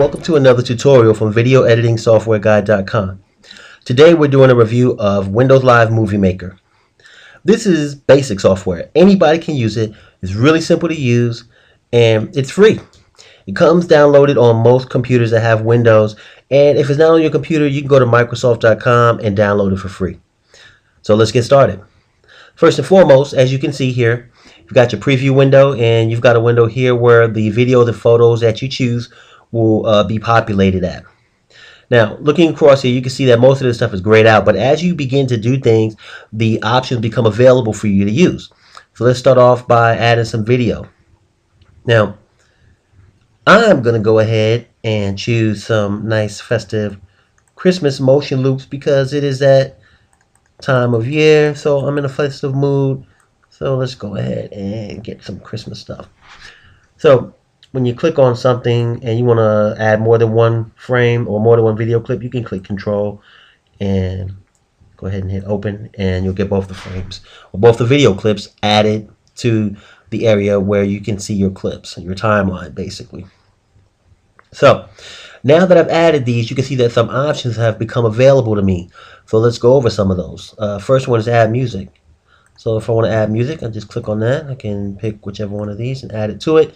welcome to another tutorial from VideoEditingSoftwareGuide.com. Today we're doing a review of Windows Live Movie Maker. This is basic software. Anybody can use it. It's really simple to use and it's free. It comes downloaded on most computers that have Windows, and if it's not on your computer, you can go to Microsoft.com and download it for free. So let's get started. First and foremost, as you can see here, you've got your preview window, and you've got a window here where the video, the photos that you choose will be populated at. Now, looking across here, you can see that most of this stuff is grayed out, but as you begin to do things, the options become available for you to use. So let's start off by adding some video. Now, I'm going to go ahead and choose some nice festive Christmas motion loops because it is that time of year, so I'm in a festive mood. So let's go ahead and get some Christmas stuff. So when you click on something and you want to add more than one frame or more than one video clip, you can click Control and go ahead and hit Open, and you'll get both the frames or both the video clips added to the area where you can see your clips, your timeline basically. So now that I've added these, you can see that some options have become available to me. So let's go over some of those. First one is add music. So if I want to add music, I just click on that. I can pick whichever one of these and add it to it.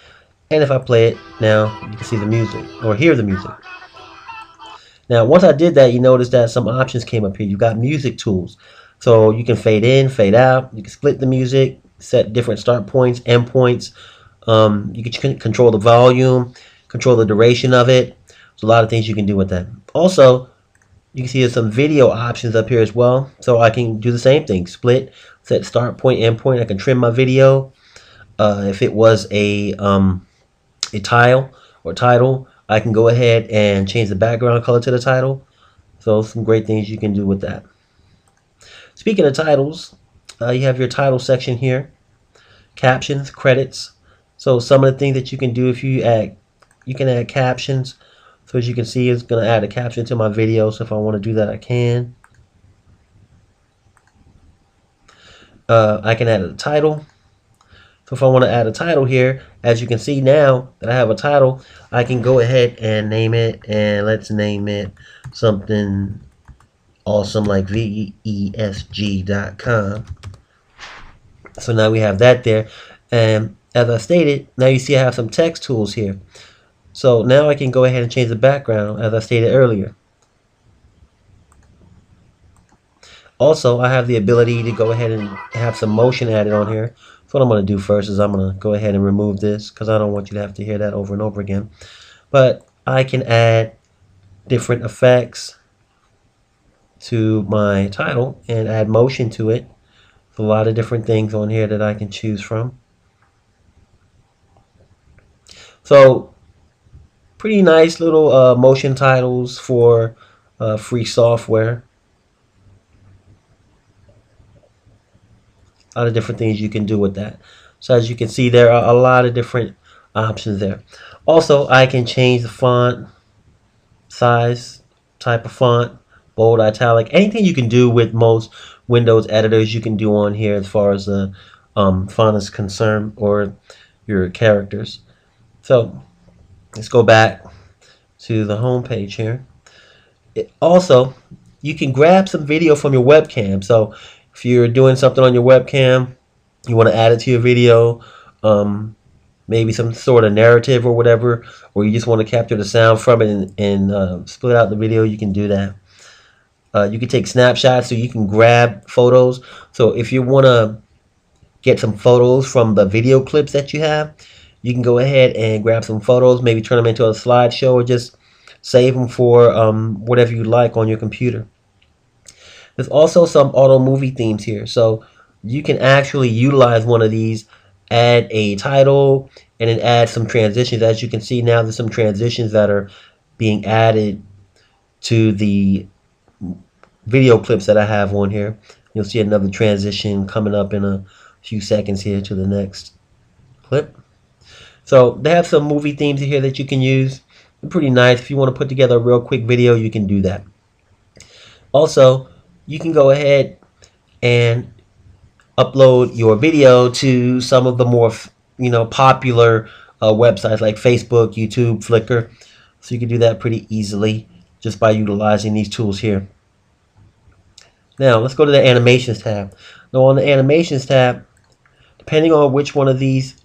And if I play it, now you can see the music or hear the music. Now, once I did that, you notice that some options came up here. You've got music tools. So you can fade in, fade out. You can split the music, set different start points, end points. You can control the volume, control the duration of it. There's a lot of things you can do with that. Also, you can see there's some video options up here as well. So I can do the same thing. Split, set start point, end point. I can trim my video. If it was a tile or title, I can go ahead and change the background color to the title. So some great things you can do with that. Speaking of titles, you have your title section here, captions, credits. So some of the things that you can do if you can add captions. So as you can see, it's going to add a caption to my video. So if I want to do that, I can. I can add a title. So if I want to add a title here, as you can see now that I have a title, I can go ahead and name it, and let's name it something awesome like VESG.com. So now we have that there. And as I stated, now you see I have some text tools here. So now I can go ahead and change the background as I stated earlier. Also, I have the ability to go ahead and have some motion added on here. So what I'm going to do first is I'm going to go ahead and remove this because I don't want you to have to hear that over and over again. But I can add different effects to my title and add motion to it. There's a lot of different things on here that I can choose from. So pretty nice little motion titles for free software. A lot of different things you can do with that. So as you can see, there are a lot of different options there. Also, I can change the font size, type of font, bold, italic, anything you can do with most Windows editors you can do on here as far as the font is concerned, or your characters. So let's go back to the home page here. Also, you can grab some video from your webcam. So if you're doing something on your webcam, you want to add it to your video, maybe some sort of narrative or whatever, or you just want to capture the sound from it and split out the video, you can do that. You can take snapshots, so you can grab photos. So if you want to get some photos from the video clips that you have, you can go ahead and grab some photos, maybe turn them into a slideshow, or just save them for whatever you like on your computer. There's also some auto movie themes here, so you can actually utilize one of these, add a title, and then add some transitions. As you can see now, there's some transitions that are being added to the video clips that I have on here. You'll see another transition coming up in a few seconds here to the next clip. So they have some movie themes here that you can use. They're pretty nice. If you want to put together a real quick video, you can do that. Also, you can go ahead and upload your video to some of the more popular websites like Facebook, YouTube, Flickr. So you can do that pretty easily just by utilizing these tools here. Now let's go to the animations tab. Now on the animations tab, depending on which one of these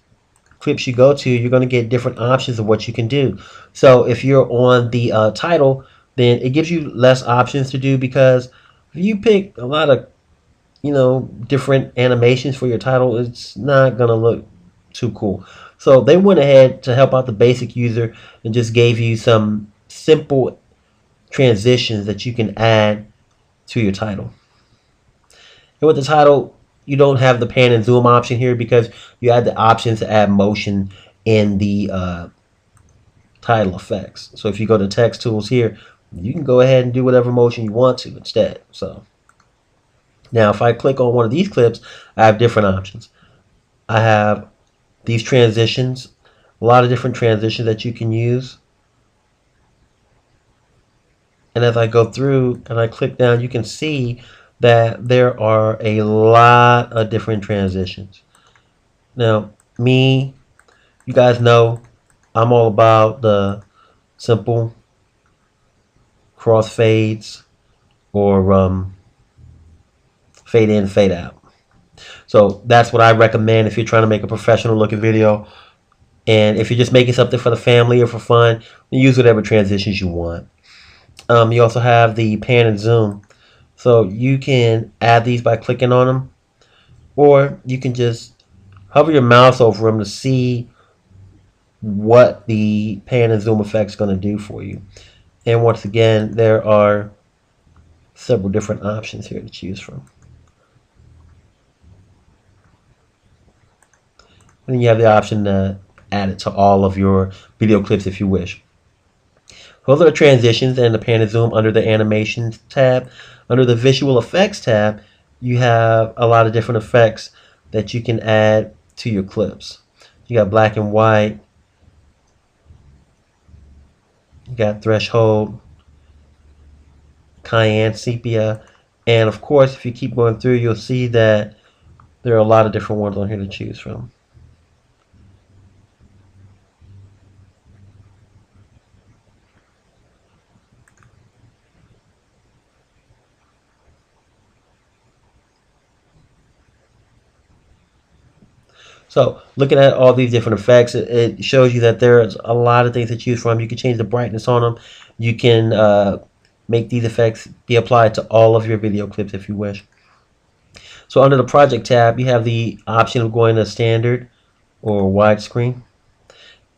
clips you go to, you're going to get different options of what you can do. So if you're on the title, then it gives you less options to do, because if you pick a lot of different animations for your title, it's not going to look too cool. So they went ahead to help out the basic user and just gave you some simple transitions that you can add to your title. And with the title, you don't have the pan and zoom option here because you had the option to add motion in the title effects. So if you go to text tools here, you can go ahead and do whatever motion you want to instead. So now if I click on one of these clips, I have different options. I have these transitions, a lot of different transitions that you can use. And as I go through and I click down, you can see that there are a lot of different transitions. Now, you guys know I'm all about the simple crossfades or fade in, fade out. So that's what I recommend if you're trying to make a professional looking video. And if you're just making something for the family or for fun, use whatever transitions you want. You also have the pan and zoom. So you can add these by clicking on them, or you can just hover your mouse over them to see what the pan and zoom effect is going to do for you. And once again, there are several different options here to choose from. And then you have the option to add it to all of your video clips if you wish. Those are the transitions and the pan and zoom under the animations tab. Under the visual effects tab, you have a lot of different effects that you can add to your clips. You got black and white, you got threshold, cyan, sepia, and of course if you keep going through, you'll see that there are a lot of different ones on here to choose from. So looking at all these different effects, it shows you that there's a lot of things to choose from. You can change the brightness on them. You can make these effects be applied to all of your video clips if you wish. So under the project tab, you have the option of going to standard or widescreen.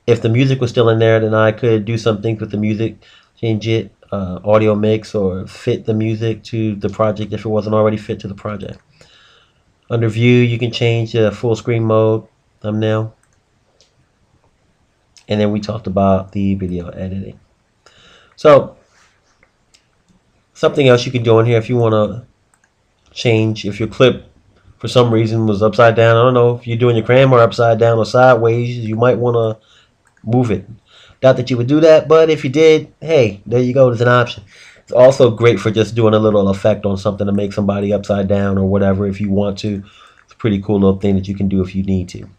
If the music was still in there, then I could do some things with the music, change it, audio mix, or fit the music to the project if it wasn't already fit to the project. Under view, you can change the full screen mode, thumbnail. And then we talked about the video editing. So something else you can do on here if you want to change, if your clip for some reason was upside down. I don't know if you're doing your camera upside down or sideways, you might want to move it. Not that you would do that, but if you did, hey, there you go, there's an option. It's also great for just doing a little effect on something to make somebody upside down or whatever if you want to. It's a pretty cool little thing that you can do if you need to. We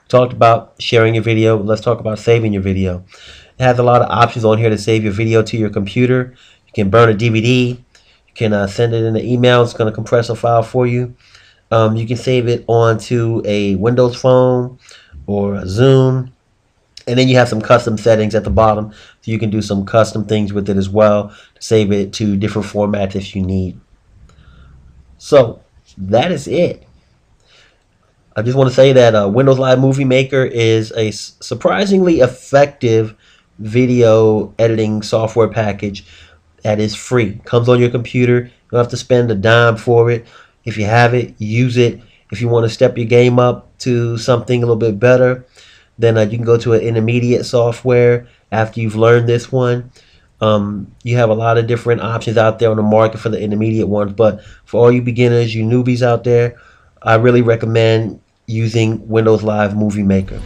talked about sharing your video. Let's talk about saving your video. It has a lot of options on here to save your video to your computer. You can burn a DVD. You can send it in an email. It's going to compress a file for you. You can save it onto a Windows phone or a Zoom. And then you have some custom settings at the bottom, so you can do some custom things with it as well to save it to different formats if you need. So that is it. I just want to say that Windows Live Movie Maker is a surprisingly effective video editing software package that is free. Comes on your computer. You don't have to spend a dime for it. If you have it, use it. If you want to step your game up to something a little bit better, then you can go to an intermediate software after you've learned this one. You have a lot of different options out there on the market for the intermediate ones, but for all you beginners, you newbies out there, I really recommend using Windows Live Movie Maker.